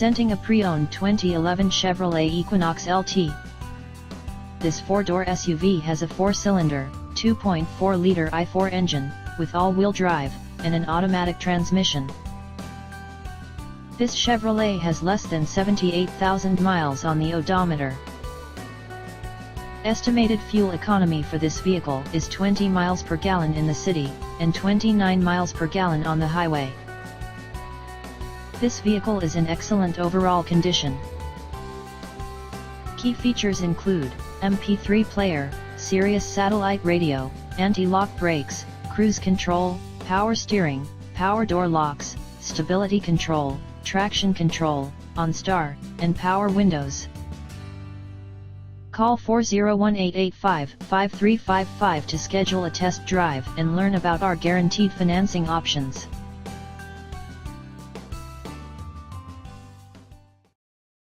Presenting a pre-owned 2011 Chevrolet Equinox LT. This four-door SUV has a four-cylinder, 2.4-liter i4 engine, with all-wheel drive, and an automatic transmission. This Chevrolet has less than 78,000 miles on the odometer. Estimated fuel economy for this vehicle is 20 miles per gallon in the city, and 29 miles per gallon on the highway. This vehicle is in excellent overall condition. Key features include MP3 player, Sirius satellite radio, anti-lock brakes, cruise control, power steering, power door locks, stability control, traction control, OnStar, and power windows. Call 401-885-5355 to schedule a test drive and learn about our guaranteed financing options.